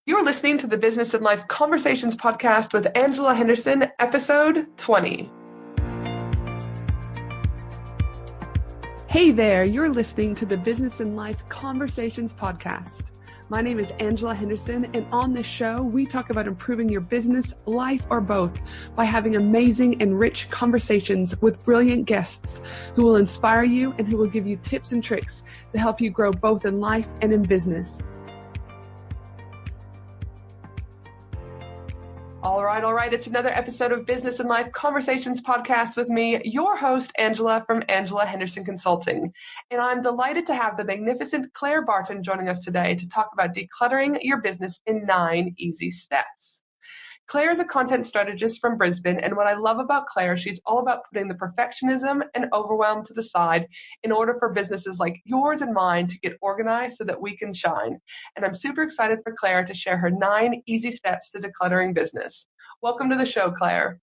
You're listening to the Business and Life Conversations podcast with Angela Henderson, episode 20. Hey there, you're listening to the Business and Life Conversations podcast. My name is Angela Henderson, and on this show, we talk about improving your business, life, or both by having amazing and rich conversations with brilliant guests who will inspire you and who will give you tips and tricks to help you grow both in life and in business. All right. It's another episode of Business and Life Conversations podcast with me, your host, Angela from Angela Henderson Consulting. And I'm delighted to have the magnificent Claire Barton joining us today to talk about decluttering your business in 9 easy steps. Claire is a content strategist from Brisbane, and what I love about Claire, she's all about putting the perfectionism and overwhelm to the side in order for businesses like yours and mine to get organized so that we can shine. And I'm super excited for Claire to share her 9 easy steps to decluttering business. Welcome to the show, Claire.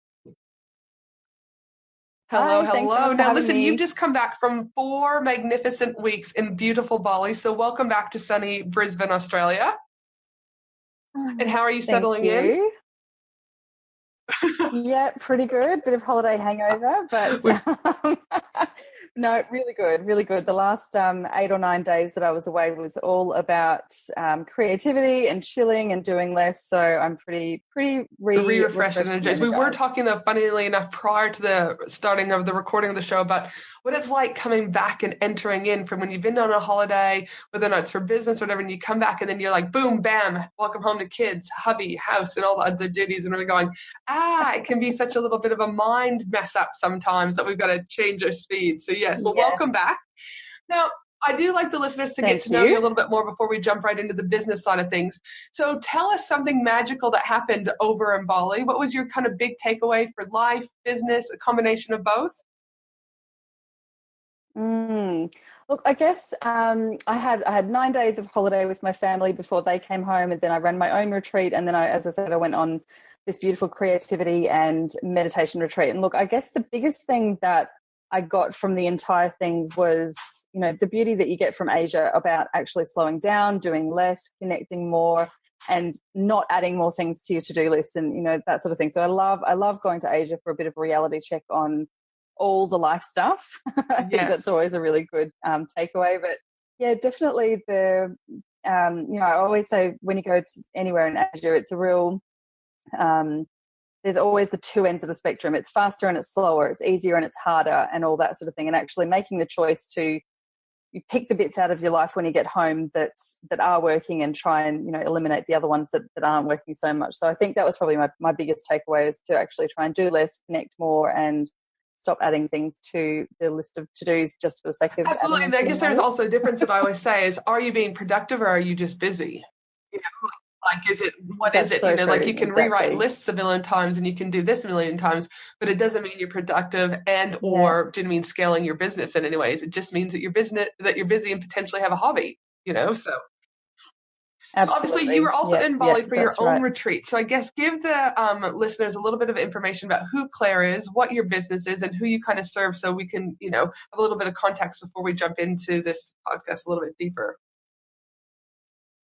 Hello. Now listen, you've just come back from 4 magnificent weeks in beautiful Bali, so welcome back to sunny Brisbane, Australia. And how are you settling in? Yeah, pretty good. Bit of holiday hangover, but no, really good. The last 8 or 9 days that I was away was all about creativity and chilling and doing less. So I'm pretty refreshed and energized. We were talking, though, funnily enough, prior to the starting of the recording of the show about what it's like coming back and entering in from when you've been on a holiday, whether or not it's for business or whatever, and you come back and then you're like, boom, bam, welcome home to kids, hubby, house, and all the other duties. And we're going, it can be such a little bit of a mind mess up sometimes that we've got to change our speed. So yes, welcome back. Now, I do like the listeners to get to know you a little bit more before we jump right into the business side of things. So tell us something magical that happened over in Bali. What was your kind of big takeaway for life, business, a combination of both? Look, I guess I had 9 days of holiday with my family before they came home, and then I ran my own retreat, and then as I said, I went on this beautiful creativity and meditation retreat. And look, I guess the biggest thing that I got from the entire thing was, the beauty that you get from Asia about actually slowing down, doing less, connecting more, and not adding more things to your to-do list, and that sort of thing. So I love going to Asia for a bit of a reality check on all the life stuff. I think that's always a really good takeaway. But yeah, definitely I always say when you go to anywhere in Asia, it's a real there's always the 2 ends of the spectrum. It's faster and it's slower, it's easier and it's harder, and all that sort of thing. And actually making the choice to pick the bits out of your life when you get home that are working, and try and eliminate the other ones that aren't working so much. So I think that was probably my biggest takeaway, is to actually try and do less, connect more, and stop adding things to the list of to-dos just for the sake of absolutely. And I guess there's also a difference that I always say is, are you being productive or are you just busy? What is it? So like you can rewrite lists a million times and you can do this a million times, but it doesn't mean you're productive or didn't mean scaling your business in any ways. It just means that you're busy and potentially have a hobby, so. Absolutely. So obviously, you were also in Bali for your own retreat. So I guess give the listeners a little bit of information about who Claire is, what your business is, and who you kind of serve, so we can, have a little bit of context before we jump into this podcast a little bit deeper.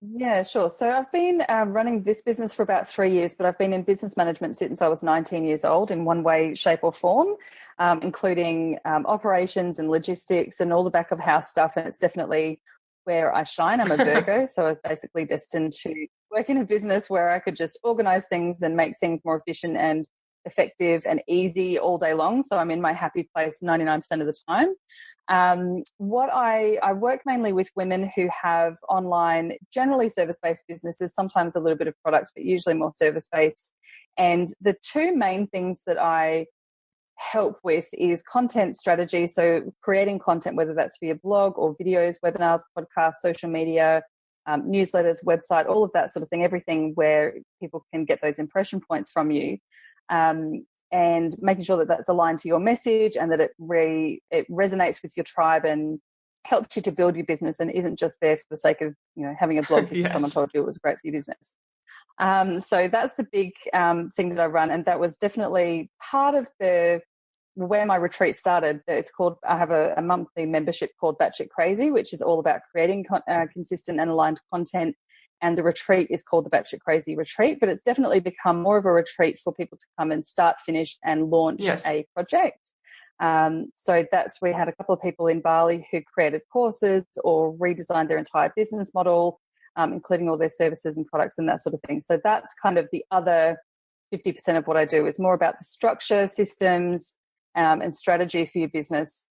Yeah, sure. So I've been running this business for about 3 years, but I've been in business management since I was 19 years old in one way, shape or form, including operations and logistics and all the back of house stuff. And it's definitely where I shine. I'm a Virgo, so I was basically destined to work in a business where I could just organize things and make things more efficient and effective and easy all day long. So I'm in my happy place 99% of the time. I work mainly with women who have online, generally service-based businesses, sometimes a little bit of product, but usually more service-based. And the 2 main things that I help with is content strategy. So creating content, whether that's for your blog or videos, webinars, podcasts, social media, newsletters, website, all of that sort of thing, everything where people can get those impression points from you. And making sure that that's aligned to your message and that it resonates with your tribe and helps you to build your business and isn't just there for the sake of having a blog because someone told you it was great for your business. So that's the big thing that I run, and that was definitely part of where my retreat started. I have a monthly membership called Batshit Crazy, which is all about creating consistent and aligned content And the retreat is called the Batshit Crazy Retreat, but it's definitely become more of a retreat for people to come and start, finish, and launch a project. So we had a couple of people in Bali who created courses or redesigned their entire business model, including all their services and products and that sort of thing. So that's kind of the other 50% of what I do, is more about the structure, systems, and strategy for your business,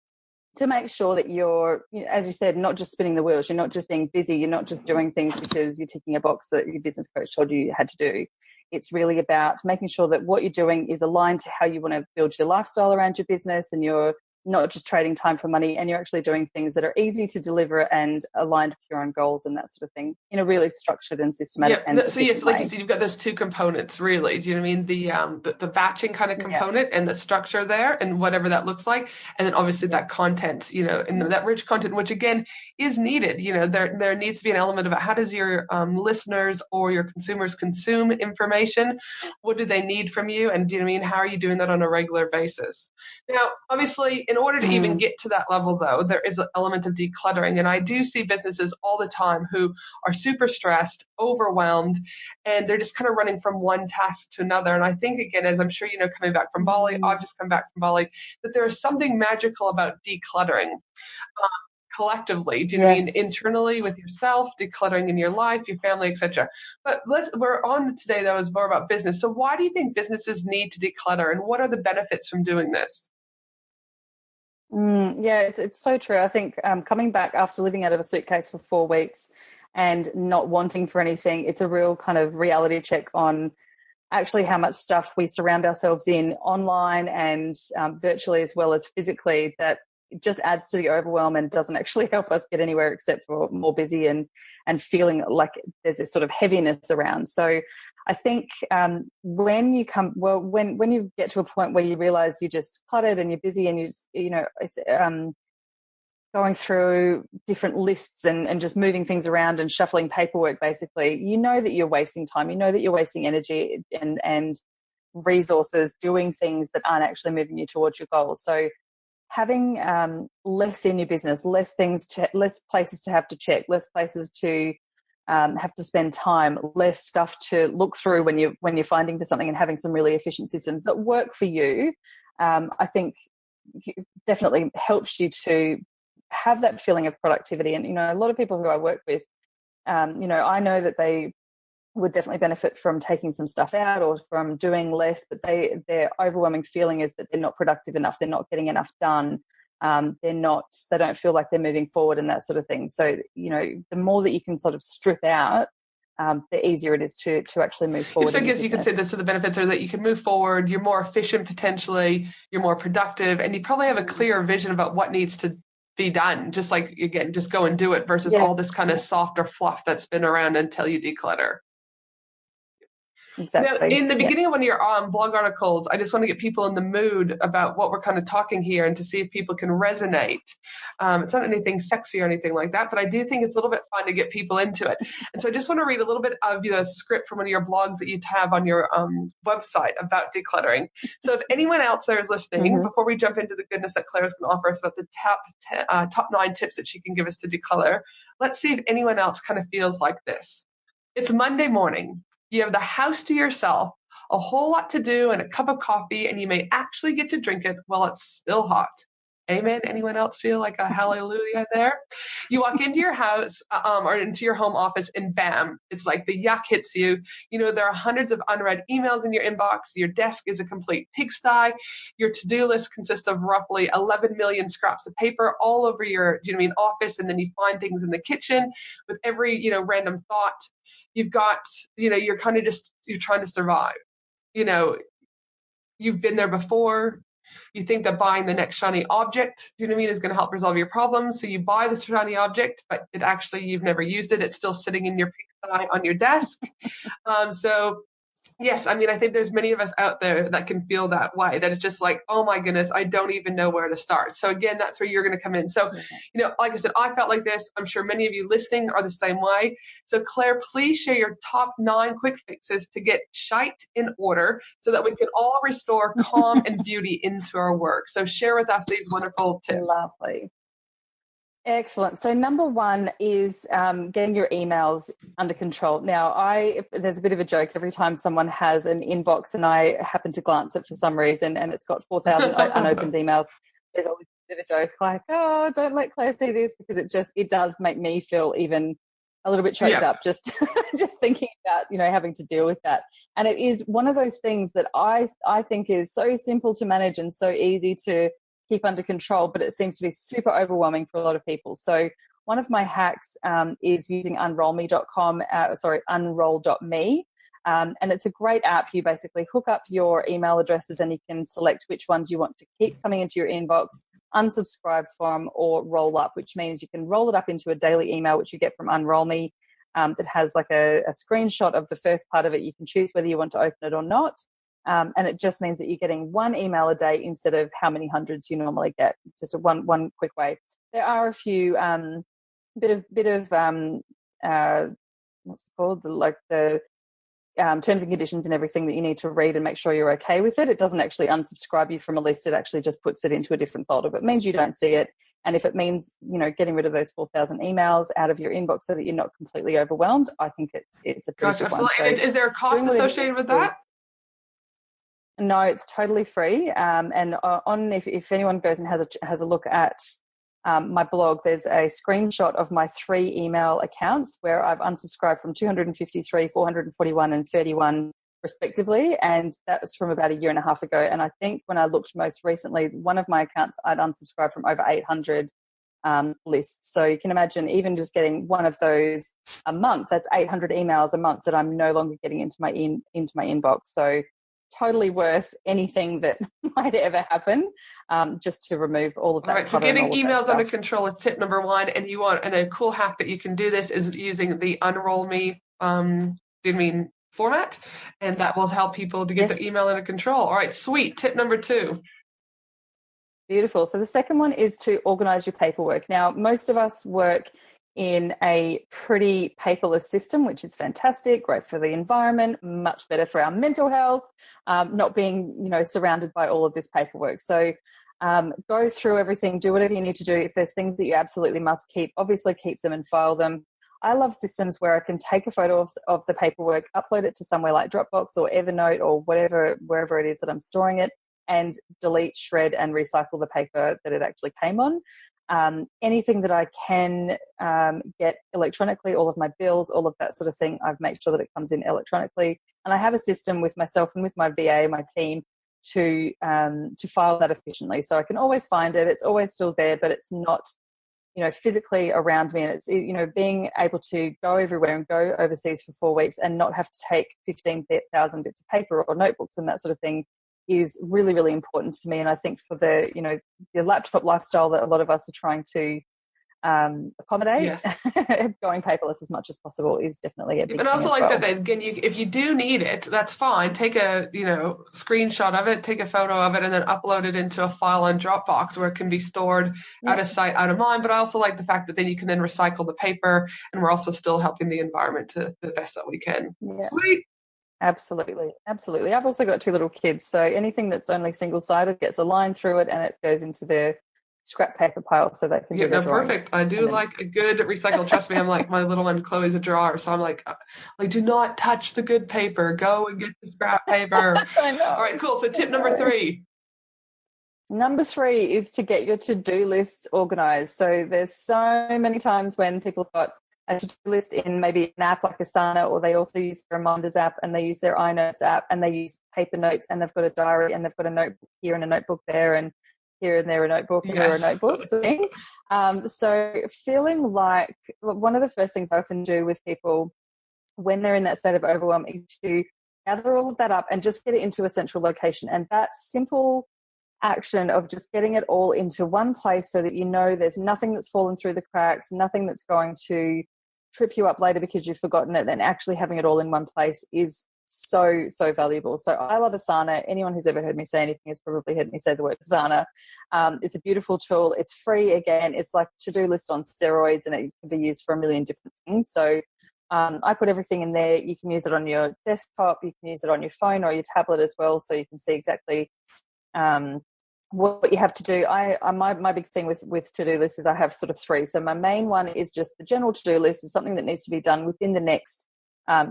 to make sure that you're, as you said, not just spinning the wheels. You're not just being busy. You're not just doing things because you're ticking a box that your business coach told you had to do. It's really about making sure that what you're doing is aligned to how you want to build your lifestyle around your business, and you're not just trading time for money, and you're actually doing things that are easy to deliver and aligned with your own goals and that sort of thing in a really structured and systematic and so yes, like way. you said, you've got those two components, really. Do you know what I mean? The batching kind of component and the structure there, and whatever that looks like, and then obviously that content, and that rich content, which again is needed. There needs to be an element about how does your listeners or your consumers consume information? What do they need from you? And do you know what I mean? How are you doing that on a regular basis? Now, obviously, in order to even get to that level, though, there is an element of decluttering, and I do see businesses all the time who are super stressed, overwhelmed, and they're just kind of running from one task to another. And I think, again, as I'm sure coming back from Bali, I've just come back from Bali, that there is something magical about decluttering collectively. Do you mean internally with yourself, decluttering in your life, your family, etc.? But we're on today, though, is more about business. So why do you think businesses need to declutter, and what are the benefits from doing this? It's so true. I think coming back after living out of a suitcase for 4 weeks and not wanting for anything, it's a real kind of reality check on actually how much stuff we surround ourselves in online and virtually, as well as physically, that it just adds to the overwhelm and doesn't actually help us get anywhere except for more busy and feeling like there's this sort of heaviness around. So I think when you get to a point where you realize you're just cluttered and you're busy and you going through different lists and just moving things around and shuffling paperwork, basically, that you're wasting time. That you're wasting energy and resources doing things that aren't actually moving you towards your goals. So having less in your business, less places to have to check, less places to have to spend time, less stuff to look through when you're finding for something, and having some really efficient systems that work for you, I think definitely helps you to have that feeling of productivity. And a lot of people who I work with, I know that they would definitely benefit from taking some stuff out or from doing less, but their overwhelming feeling is that they're not productive enough, they're not getting enough done, they don't feel like they're moving forward and that sort of thing. So the more that you can sort of strip out, the easier it is to actually move forward. So I guess you could say this, so the benefits are that you can move forward, you're more efficient potentially, you're more productive, and you probably have a clearer vision about what needs to be done. Just like, again, just go and do it versus all this kind of softer fluff that's been around until you declutter. Exactly. Now, in the beginning of one of your blog articles, I just want to get people in the mood about what we're kind of talking here and to see if people can resonate. It's not anything sexy or anything like that, but I do think it's a little bit fun to get people into it. And so I just want to read a little bit of the script from one of your blogs that you have on your website about decluttering. So if anyone else there is listening, before we jump into the goodness that Claire's going to offer us about the top 9 tips that she can give us to declutter, let's see if anyone else kind of feels like this. It's Monday morning. You have the house to yourself, a whole lot to do, and a cup of coffee, and you may actually get to drink it while it's still hot. Amen. Anyone else feel like a hallelujah there? You walk into your house or into your home office, and bam, it's like the yuck hits you. There are hundreds of unread emails in your inbox. Your desk is a complete pigsty. Your to-do list consists of roughly 11 million scraps of paper all over your, office, and then you find things in the kitchen with every, random thought. You've got, you're kind of you're trying to survive. You've been there before. You think that buying the next shiny object, is going to help resolve your problems. So you buy the shiny object, but you've never used it. It's still sitting in your pigsty on your desk. So yes, I think there's many of us out there that can feel that way, that it's just like, oh my goodness, I don't even know where to start. So again, that's where you're going to come in. So, like I said, I felt like this. I'm sure many of you listening are the same way. So Claire, please share your top 9 quick fixes to get shite in order so that we can all restore calm and beauty into our work. So share with us these wonderful tips. Lovely. Excellent. So number one is getting your emails under control. Now, there's a bit of a joke every time someone has an inbox and I happen to glance it for some reason and it's got 4,000 unopened emails. There's always a bit of a joke like, oh, don't let Claire see this, because it does make me feel even a little bit choked up just thinking about, having to deal with that. And it is one of those things that I think is so simple to manage and so easy to keep under control, but it seems to be super overwhelming for a lot of people. So one of my hacks is using unroll.me, and it's a great app. You basically hook up your email addresses and you can select which ones you want to keep coming into your inbox, unsubscribe from, or roll up, which means you can roll it up into a daily email, which you get from Unroll Me, that has like a screenshot of the first part of it. You can choose whether you want to open it or not. And it just means that you're getting one email a day instead of how many hundreds you normally get. Just one quick way. There are a few bit of what's it called? The terms and conditions and everything that you need to read and make sure you're okay with it. It doesn't actually unsubscribe you from a list. It actually just puts it into a different folder, but it means you don't see it. And if it means, getting rid of those 4,000 emails out of your inbox so that you're not completely overwhelmed, I think it's a pretty good one. So is there a cost associated with that? No, it's totally free. And if anyone goes and has a look at my blog, there's a screenshot of my 3 email accounts where I've unsubscribed from 253, 441, and 31 respectively. And that was from about a year and a half ago. And I think when I looked most recently, one of my accounts I'd unsubscribed from over 800 lists. So you can imagine even just getting one of those a month, that's 800 emails a month that I'm no longer getting into my inbox. So totally worth anything that might ever happen, just to remove all of that. All right, so getting emails under control is tip number 1, and a cool hack that you can do this is using the Unroll Me format, and that will help people to get their email under control. All right, sweet. Tip number 2. Beautiful. So the second one is to organize your paperwork. Now, most of us work in a pretty paperless system, which is fantastic, great for the environment, much better for our mental health, not being, surrounded by all of this paperwork. So go through everything, do whatever you need to do. If there's things that you absolutely must keep, obviously keep them and file them. I love systems where I can take a photo of the paperwork, upload it to somewhere like Dropbox or Evernote or wherever it is that I'm storing it, and delete, shred, and recycle the paper that it actually came on. Anything that I can get electronically, all of my bills, all of that sort of thing, I've made sure that it comes in electronically. And I have a system with myself and with my VA, my team, to file that efficiently. So I can always find it. It's always still there, but it's not, physically around me. And it's, being able to go everywhere and go overseas for 4 weeks and not have to take 15,000 bits of paper or notebooks and that sort of thing is really, really important to me. And I think for the laptop lifestyle that a lot of us are trying to accommodate, going paperless as much as possible is definitely a big thing. And also that again, if you do need it, that's fine. Take a screenshot of it, take a photo of it, and then upload it into a file on Dropbox where it can be stored out of sight, out of mind. But I also like the fact that then you can then recycle the paper, and we're also still helping the environment to the best that we can. Sweet. Absolutely. I've also got 2 little kids, so anything that's only single-sided gets a line through it and it goes into their scrap paper pile so they can do their drawings. Perfect. I do like a good recycle. Trust me, I'm like, my little one Chloe's a drawer, so I'm like, do not touch the good paper. Go and get the scrap paper. I know. All right, cool. So tip number 3. Number 3 is to get your to-do lists organized. So there's so many times when people have got a to-do list in maybe an app like Asana, or they also use the Reminders app, and they use their iNotes app, and they use paper notes, and they've got a diary, and they've got a notebook here and a notebook there, and here and there a notebook and there a notebook. So feeling like one of the first things I often do with people when they're in that state of overwhelm is to gather all of that up and just get it into a central location. And that simple action of just getting it all into one place so that there's nothing that's fallen through the cracks, nothing that's going to trip you up later because you've forgotten it, then actually having it all in one place is so valuable. So I love Asana. Anyone who's ever heard me say anything has probably heard me say the word Asana. It's a beautiful tool. It's free. Again, it's like to-do list on steroids, and it can be used for a million different things. So I put everything in there. You can use it on your desktop. You can use it on your phone or your tablet as well, so you can see exactly what you have to do, my big thing with to-do lists is I have sort of three. So my main one is just the general to-do list, is something that needs to be done within the next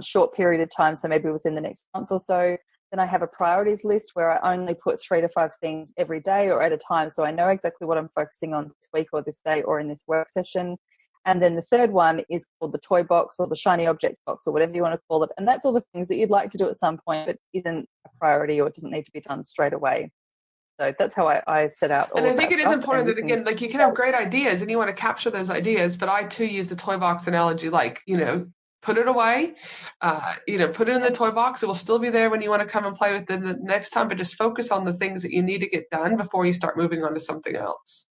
short period of time, so maybe within the next month or so. Then I have a priorities list where I only put 3 to 5 things every day or at a time, so I know exactly what I'm focusing on this week or this day or in this work session. And then the third one is called the toy box or the shiny object box or whatever you want to call it. And that's all the things that you'd like to do at some point but isn't a priority or it doesn't need to be done straight away. So that's how I set out all of that. And I think it is important that, again, like, you can have great ideas and you want to capture those ideas, but I too use the toy box analogy, like, put it away, put it in the toy box. It will still be there when you want to come and play with it the next time, but just focus on the things that you need to get done before you start moving on to something else.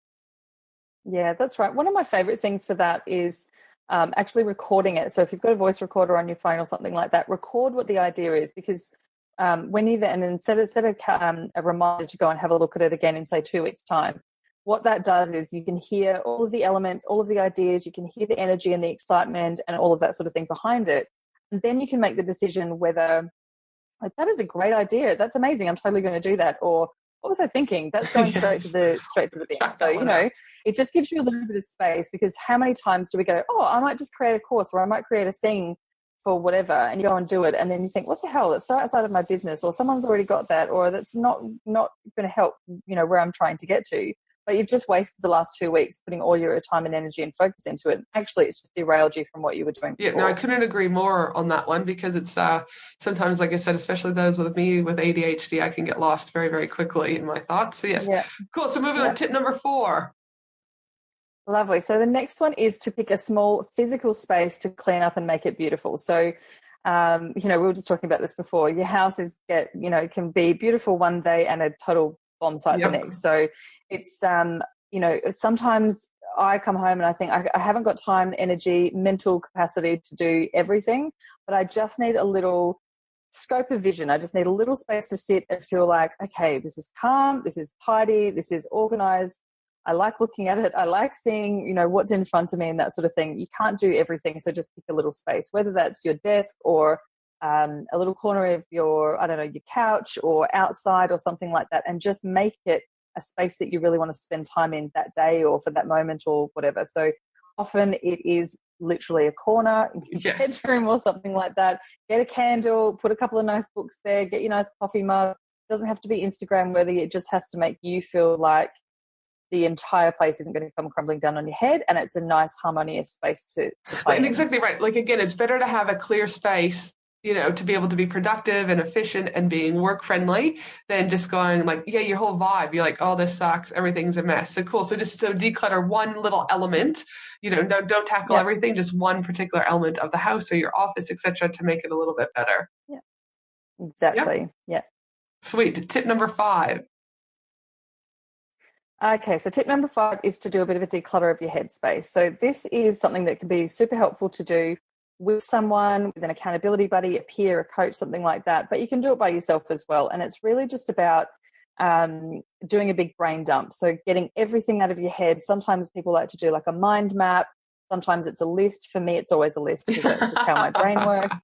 Yeah, that's right. One of my favorite things for that is actually recording it. So if you've got a voice recorder on your phone or something like that, record what the idea is, because when you then set a reminder to go and have a look at it again in, say, 2 weeks' time. What that does is you can hear all of the elements, all of the ideas, you can hear the energy and the excitement and all of that sort of thing behind it. And then you can make the decision whether, like, that is a great idea. That's amazing. I'm totally going to do that. Or what was I thinking? That's going straight to the bin. So, it just gives you a little bit of space, because how many times do we go, oh, I might just create a course, or I might create a thing for whatever, and you go and do it, and then you think, what the hell, it's so outside of my business, or someone's already got that, or that's not going to help, where I'm trying to get to. But you've just wasted the last 2 weeks putting all your time and energy and focus into it. Actually, it's just derailed you from what you were doing before. Yeah, no, I couldn't agree more on that one, because it's sometimes, like I said, especially those with me with ADHD, I can get lost very, very quickly in my thoughts. So yes, cool. So moving on, tip number 4. Lovely. So the next one is to pick a small physical space to clean up and make it beautiful. So, we were just talking about this before. Your house it can be beautiful one day and a total bomb site the next. So it's, sometimes I come home and I think I haven't got time, energy, mental capacity to do everything, but I just need a little scope of vision. I just need a little space to sit and feel like, okay, this is calm, this is tidy, this is organized. I like looking at it. I like seeing, what's in front of me and that sort of thing. You can't do everything, so just pick a little space, whether that's your desk or a little corner of your couch or outside or something like that, and just make it a space that you really want to spend time in that day or for that moment or whatever. So often it is literally a corner in your bedroom or something like that. Get a candle, put a couple of nice books there, get your nice coffee mug. It doesn't have to be Instagram worthy. It just has to make you feel like the entire place isn't going to come crumbling down on your head, and it's a nice harmonious space to play in. Exactly right. Like, again, it's better to have a clear space, to be able to be productive and efficient and being work friendly, than just going like, your whole vibe, you're like, oh, this sucks, everything's a mess. So cool. So just declutter one little element, don't tackle everything, just one particular element of the house or your office, etc., to make it a little bit better. Yeah, exactly. Yeah. Sweet. Tip number 5. Okay, so tip number 5 is to do a bit of a declutter of your headspace. So this is something that can be super helpful to do with someone, with an accountability buddy, a peer, a coach, something like that. But you can do it by yourself as well. And it's really just about doing a big brain dump. So getting everything out of your head. Sometimes people like to do like a mind map. Sometimes it's a list. For me, it's always a list, because that's just how my brain works.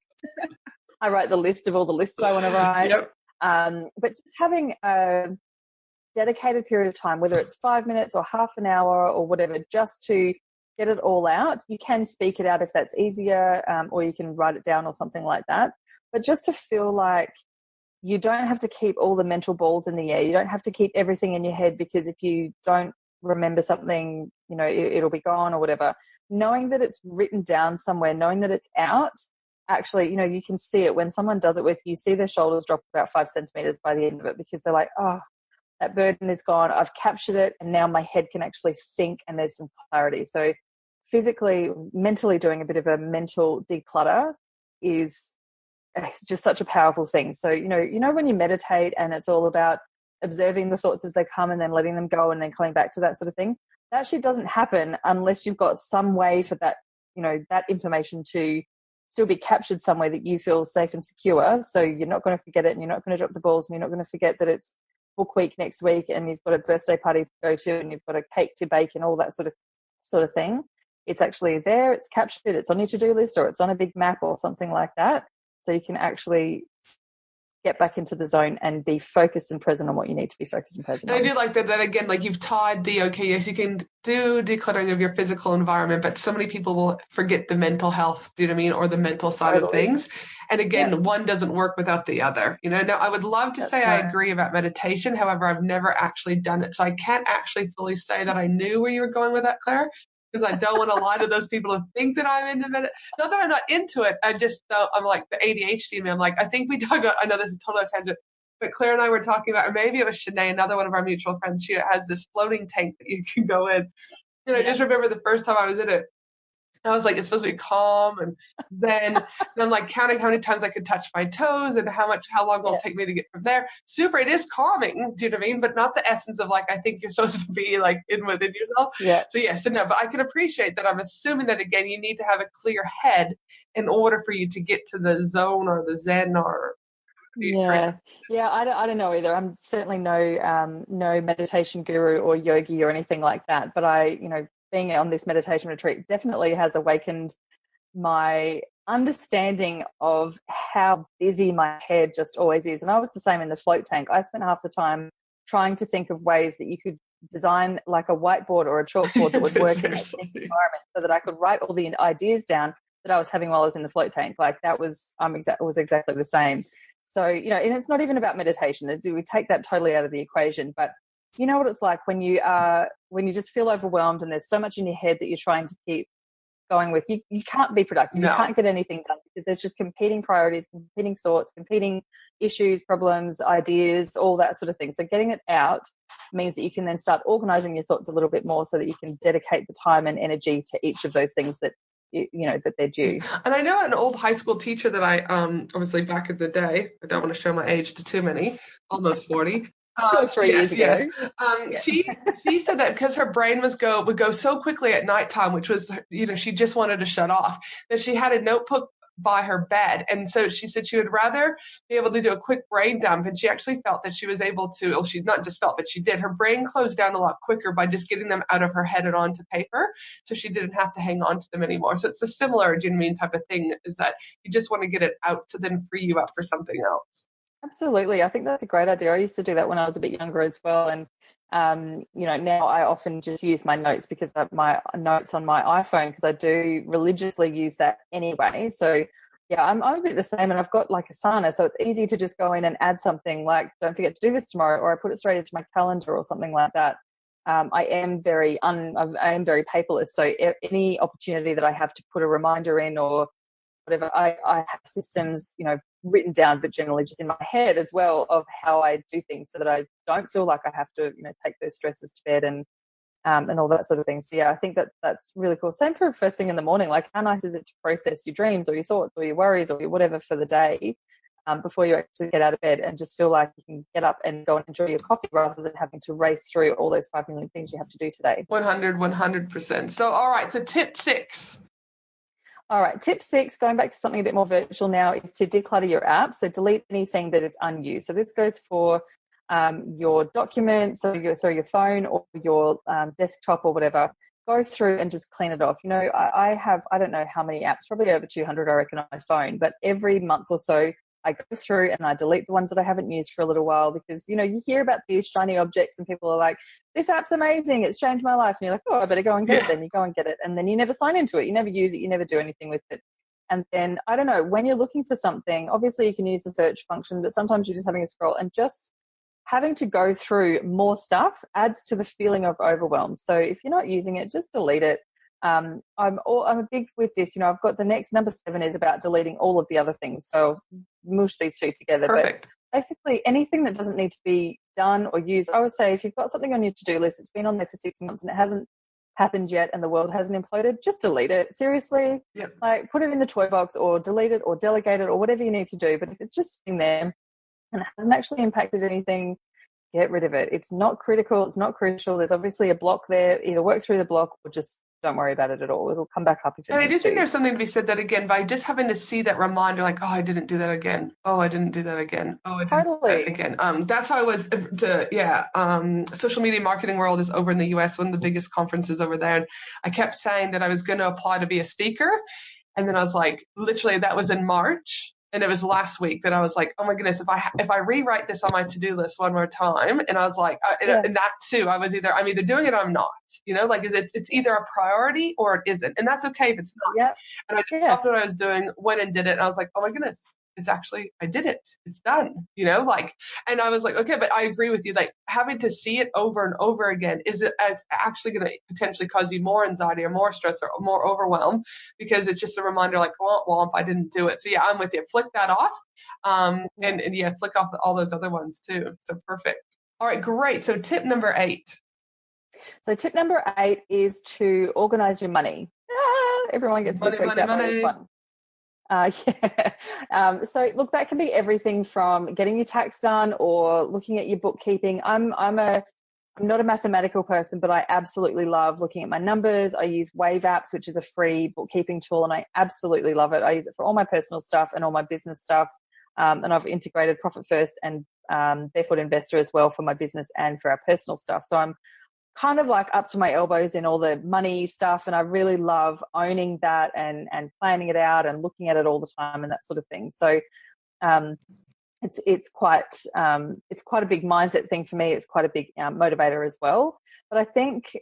I write the list of all the lists I want to write. But just having a dedicated period of time, whether it's 5 minutes or half an hour or whatever, just to get it all out. You can speak it out if that's easier, or you can write it down or something like that. But just to feel like you don't have to keep all the mental balls in the air. You don't have to keep everything in your head, because if you don't remember something, it'll be gone or whatever. Knowing that it's written down somewhere, knowing that it's out, actually, you can see it when someone does it with you, see their shoulders drop about 5 centimeters by the end of it, because they're like, oh, that burden is gone. I've captured it, and now my head can actually think, and there's some clarity. So physically, mentally doing a bit of a mental declutter is just such a powerful thing. So, when you meditate and it's all about observing the thoughts as they come and then letting them go and then coming back to that sort of thing, that shit doesn't happen unless you've got some way for that, that information to still be captured somewhere that you feel safe and secure. So you're not going to forget it, and you're not going to drop the balls, and you're not going to forget that it's book week next week and you've got a birthday party to go to and you've got a cake to bake and all that sort of thing. It's actually there, it's captured, it's on your to-do list, or it's on a big map or something like that. So you can actually get back into the zone and be focused and present on what you need to be focused and present And on. I do like that again, like you've tied the, okay, yes, you can do decluttering of your physical environment, but so many people will forget the mental health, do you know what I mean? Or the mental side of things. And again, one doesn't work without the other. You know, now I would love to say I agree about meditation. However, I've never actually done it. So I can't actually fully say that I knew where you were going with that, Claire, because I don't want a lot of those people to think that I'm into meditation. Not that I'm not into it. I just, I'm like the ADHD in me. I'm like, I think we talked about, I know this is totally a tangent, but Claire and I were talking about, or maybe it was Shanae, another one of our mutual friends. She has this floating tank that you can go in. And I just remember the first time I was in it, I was like, it's supposed to be calm and zen. And I'm like counting how many times I could touch my toes and how long it'll take me to get from there. Super, it is calming, do you know what I mean? But not the essence of like, I think you're supposed to be like within yourself. Yeah. So yes and no, but I can appreciate that. I'm assuming that again, you need to have a clear head in order for you to get to the zone or the zen or Yeah. I don't know either. I'm certainly no meditation guru or yogi or anything like that. But being on this meditation retreat definitely has awakened my understanding of how busy my head just always is. And I was the same in the float tank. I spent half the time trying to think of ways that you could design like a whiteboard or a chalkboard that would work in that environment so that I could write all the ideas down that I was having while I was in the float tank. Like that was exactly the same. So, and it's not even about meditation. We take that totally out of the equation. But you know what it's like when you just feel overwhelmed and there's so much in your head that you're trying to keep going with. You can't be productive. No. You can't get anything done because there's just competing priorities, competing thoughts, competing issues, problems, ideas, all that sort of thing. So getting it out means that you can then start organizing your thoughts a little bit more so that you can dedicate the time and energy to each of those things that that they're due. And I know an old high school teacher that I obviously back in the day, I don't want to show my age to too many, almost 40. 2 or 3 years ago. Yes. She said that because her brain would go so quickly at nighttime, which was, she just wanted to shut off, that she had a notebook by her bed. And so she said she would rather be able to do a quick brain dump. And she actually felt that she was able to, well, she not just felt, but she did. Her brain closed down a lot quicker by just getting them out of her head and onto paper. So she didn't have to hang on to them anymore. So it's a similar, do you know what I mean, type of thing, is that you just want to get it out to then free you up for something else. Absolutely. I think that's a great idea. I used to do that when I was a bit younger as well. And, now I often just use my notes because my notes on my iPhone, because I do religiously use that anyway. So yeah, I'm a bit the same, and I've got like Asana, so it's easy to just go in and add something like, don't forget to do this tomorrow, or I put it straight into my calendar or something like that. I am very paperless. So any opportunity that I have to put a reminder in or whatever, I have systems, written down, but generally just in my head as well, of how I do things so that I don't feel like I have to, take those stresses to bed and all that sort of thing. So yeah, I think that's really cool. Same for first thing in the morning. Like, how nice is it to process your dreams or your thoughts or your worries or your whatever for the day before you actually get out of bed, and just feel like you can get up and go and enjoy your coffee rather than having to race through all those 5 million things you have to do today. 100%. So, all right. So tip 6. All right, tip 6, going back to something a bit more virtual now, is to declutter your app. So delete anything that is unused. So this goes for your documents, so your phone or your desktop or whatever. Go through and just clean it off. I don't know how many apps, probably over 200, I reckon, on my phone. But every month or so, I go through and I delete the ones that I haven't used for a little while, because, you hear about these shiny objects and people are like, this app's amazing, it's changed my life. And you're like, oh, I better go and get it. Then you go and get it. And then you never sign into it. You never use it. You never do anything with it. And then, I don't know, when you're looking for something, obviously you can use the search function, but sometimes you're just having a scroll, and just having to go through more stuff adds to the feeling of overwhelm. So if you're not using it, just delete it. I'm a big with this, I've got the next number 7 is about deleting all of the other things. So I'll mush these two together. Perfect. But basically anything that doesn't need to be done or used, I would say if you've got something on your to-do list, it's been on there for 6 months and it hasn't happened yet and the world hasn't imploded, just delete it. Seriously. Yep. Like, put it in the toy box or delete it or delegate it or whatever you need to do. But if it's just sitting there and it hasn't actually impacted anything, get rid of it. It's not critical. It's not crucial. There's obviously a block there. Either work through the block or just don't worry about it at all. It'll come back up if it needs to. And I do think there's something to be said that, again, by just having to see that reminder, like, oh, I didn't do that again. Oh, I didn't do that again. Oh, I didn't do that again. That's how I was social media marketing world is over in the US, one of the biggest conferences over there. And I kept saying that I was going to apply to be a speaker. And then I was like, literally, that was in March. And it was last week that I was like, oh my goodness, if I rewrite this on my to-do list one more time, and I was like, and that too, I'm either doing it or I'm not, like, it's either a priority or it isn't. And that's okay if it's not. Yeah. And I just stopped what I was doing, went and did it. And I was like, oh my goodness, I did it. It's done, and I was like, okay, but I agree with you. Like, having to see it over and over again, it's actually going to potentially cause you more anxiety or more stress or more overwhelm, because it's just a reminder, like, well, if I didn't do it. So yeah, I'm with you. Flick that off. And yeah, flick off all those other ones too. So perfect. All right, great. So tip number 8. So tip number 8 is to organize your money. Everyone gets a bit freaked out by this one. So look, that can be everything from getting your tax done or looking at your bookkeeping. I'm not a mathematical person, but I absolutely love looking at my numbers. I use Wave Apps, which is a free bookkeeping tool, and I absolutely love it. I use it for all my personal stuff and all my business stuff. And I've integrated Profit First and Barefoot Investor as well for my business and for our personal stuff. So I'm kind of like up to my elbows in all the money stuff, and I really love owning that and planning it out and looking at it all the time and that sort of thing. So it's quite a big mindset thing for me. It's quite a big motivator as well. But I think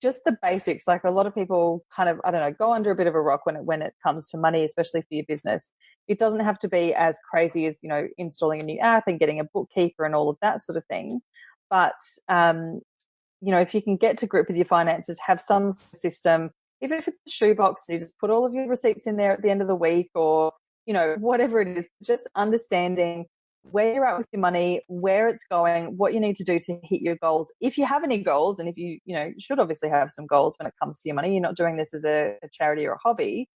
just the basics, like a lot of people kind of, I don't know, go under a bit of a rock when it comes to money, especially for your business. It doesn't have to be as crazy as, installing a new app and getting a bookkeeper and all of that sort of thing. But if you can get to grip with your finances, have some system, even if it's a shoebox, you just put all of your receipts in there at the end of the week, or, whatever it is, just understanding where you're at with your money, where it's going, what you need to do to hit your goals. If you have any goals, and if you should obviously have some goals when it comes to your money, you're not doing this as a charity or a hobby.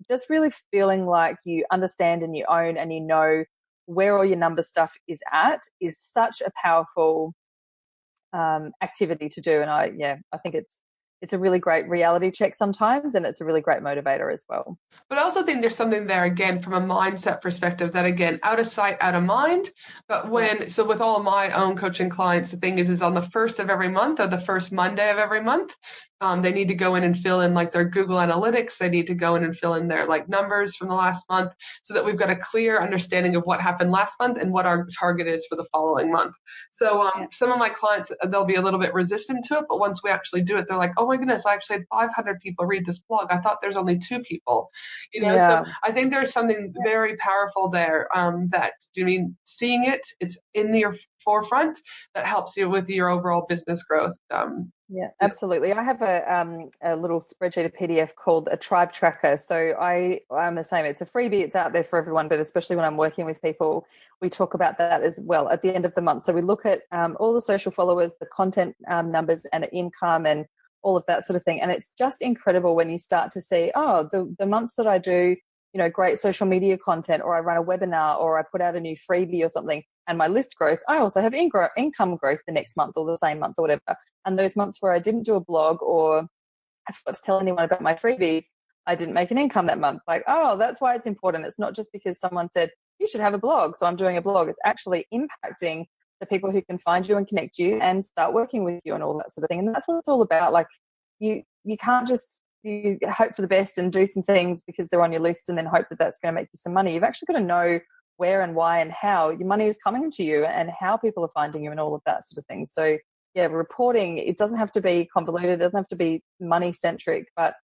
Just really feeling like you understand and you own and you know where all your number stuff is at is such a powerful activity to do. And I think it's a really great reality check sometimes, and it's a really great motivator as well. But I also think there's something there, again, from a mindset perspective, that, again, out of sight, out of mind. But so with all of my own coaching clients, the thing is on the first of every month, or the first Monday of every month, they need to go in and fill in like their Google Analytics. They need to go in and fill in their like numbers from the last month, so that we've got a clear understanding of what happened last month and what our target is for the following month. So some of my clients, they'll be a little bit resistant to it, but once we actually do it, they're like, oh my goodness, I actually had 500 people read this blog. I thought there's only 2 people, So I think there's something very powerful there, that, seeing it's in your forefront, that helps you with your overall business growth. Yeah, absolutely. I have a little spreadsheet, a PDF called a tribe tracker. So I'm the same. It's a freebie. It's out there for everyone, but especially when I'm working with people, we talk about that as well at the end of the month. So we look at all the social followers, the content numbers, and income, and all of that sort of thing. And it's just incredible when you start to see, the months that I do, great social media content, or I run a webinar, or I put out a new freebie or something, and my list growth, I also have income growth the next month or the same month or whatever. And those months where I didn't do a blog, or I forgot to tell anyone about my freebies, I didn't make an income that month. Like, that's why it's important. It's not just because someone said, you should have a blog, so I'm doing a blog. It's actually impacting the people who can find you and connect you and start working with you and all that sort of thing. And that's what it's all about. Like, you can't just you hope for the best and do some things because they're on your list and then hope that that's going to make you some money. You've actually got to know where and why and how your money is coming to you and how people are finding you and all of that sort of thing. So yeah, reporting, it doesn't have to be convoluted, it doesn't have to be money centric, but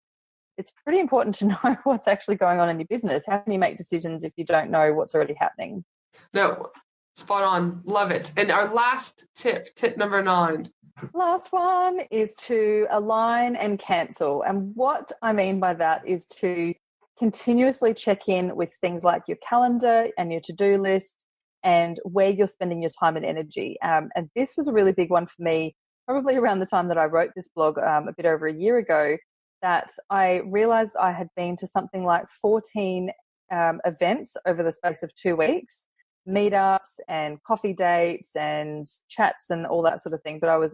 it's pretty important to know what's actually going on in your business. How can you make decisions if you don't know what's already happening? No, spot on. Love it. And our last tip number 9. Last one is to align and cancel. And what I mean by that is to continuously check in with things like your calendar and your to-do list and where you're spending your time and energy. And this was a really big one for me, probably around the time that I wrote this blog a bit over a year ago, that I realized I had been to something like 14 events over the space of 2 weeks, meetups and coffee dates and chats and all that sort of thing. But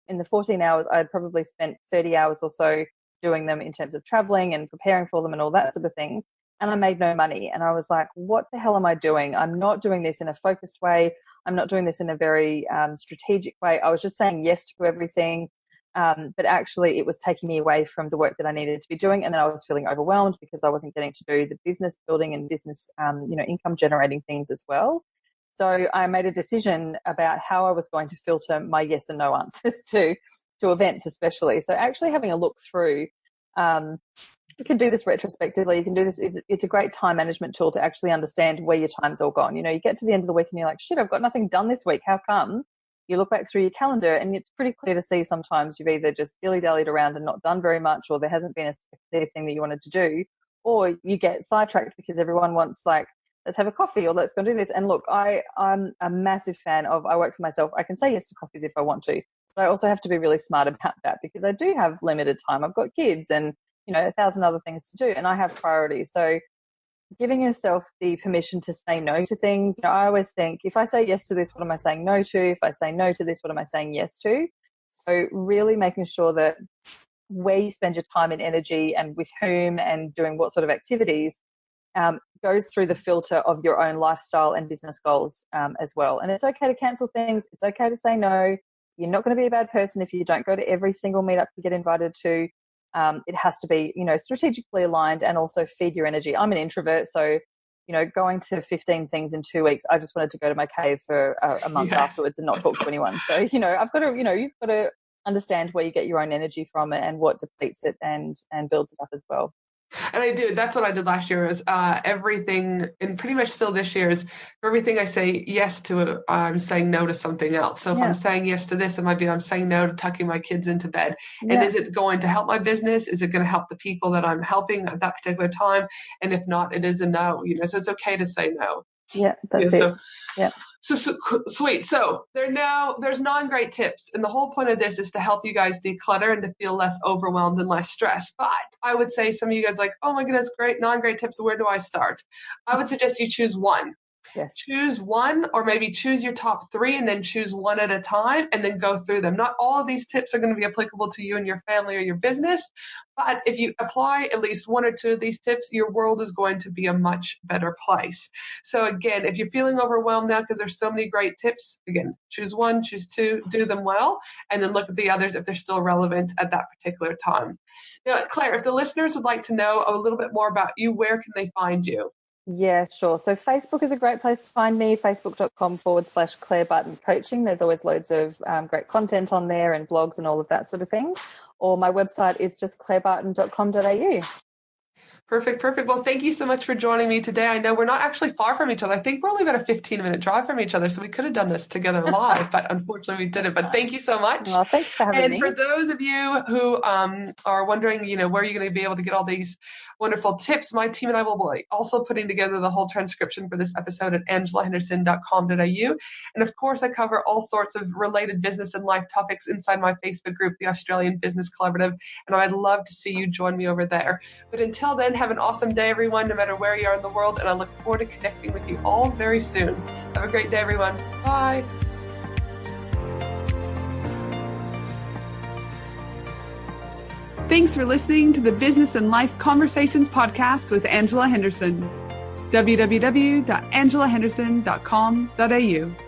in the 14 hours, I had probably spent 30 hours or so doing them in terms of traveling and preparing for them and all that sort of thing. And I made no money. And I was like, what the hell am I doing? I'm not doing this in a focused way. I'm not doing this in a very strategic way. I was just saying yes to everything. But actually it was taking me away from the work that I needed to be doing. And then I was feeling overwhelmed because I wasn't getting to do the business building and business, income generating things as well. So I made a decision about how I was going to filter my yes and no answers to events, especially. So actually having a look through, you can do this retrospectively. You can do this. It's a great time management tool to actually understand where your time's all gone. You get to the end of the week and you're like, shit, I've got nothing done this week. How come? You look back through your calendar and it's pretty clear to see sometimes you've either just dilly-dallied around and not done very much, or there hasn't been a clear thing that you wanted to do, or you get sidetracked because everyone wants, like, let's have a coffee or let's go do this. And look, I'm a massive fan of, I work for myself. I can say yes to coffees if I want to, but I also have to be really smart about that because I do have limited time. I've got kids and, 1,000 other things to do, and I have priorities. So giving yourself the permission to say no to things. I always think, if I say yes to this, what am I saying no to? If I say no to this, what am I saying yes to? So really making sure that where you spend your time and energy and with whom and doing what sort of activities goes through the filter of your own lifestyle and business goals as well. And it's okay to cancel things. It's okay to say no. You're not going to be a bad person if you don't go to every single meetup you get invited to. It has to be, strategically aligned and also feed your energy. I'm an introvert, so, going to 15 things in 2 weeks, I just wanted to go to my cave for a month afterwards and not talk to anyone. So, I've got to, you've got to understand where you get your own energy from and what depletes it and builds it up as well. And I do. That's what I did last year, was everything, and pretty much still this year, is for everything I say yes to, I'm saying no to something else. So if I'm saying yes to this, it might be I'm saying no to tucking my kids into bed. And is it going to help my business? Is it going to help the people that I'm helping at that particular time? And if not, it is a no. So it's okay to say no. Yeah, that's it. So sweet. So there's 9 great tips. And the whole point of this is to help you guys declutter and to feel less overwhelmed and less stressed. But I would say some of you guys are like, oh my goodness, great, 9 great tips. Where do I start? I would suggest you choose one. Yes. Choose one, or maybe choose your top 3 and then choose one at a time and then go through them. Not all of these tips are going to be applicable to you and your family or your business, but if you apply at least 1 or 2 of these tips, your world is going to be a much better place. So again, if you're feeling overwhelmed now because there's so many great tips, again, choose 1, choose 2, do them well, and then look at the others if they're still relevant at that particular time. Now, Claire, if the listeners would like to know a little bit more about you, where can they find you? Yeah, sure. So Facebook is a great place to find me, facebook.com/Claire Barton Coaching. There's always loads of great content on there and blogs and all of that sort of thing. Or my website is just clairebarton.com.au. Perfect. Well, thank you so much for joining me today. I know we're not actually far from each other. I think we're only about a 15-minute drive from each other, so we could have done this together live, but unfortunately we didn't. But thank you so much. Well, thanks for having me. And for those of you who are wondering, where are you going to be able to get all these wonderful tips, my team and I will be also putting together the whole transcription for this episode at angelahenderson.com.au. And of course, I cover all sorts of related business and life topics inside my Facebook group, the Australian Business Collaborative, and I'd love to see you join me over there. But until then, have an awesome day, everyone, no matter where you are in the world, and I look forward to connecting with you all very soon. Have a great day, everyone. Bye. Thanks for listening to the Business and Life Conversations podcast with Angela Henderson. www.angelahenderson.com.au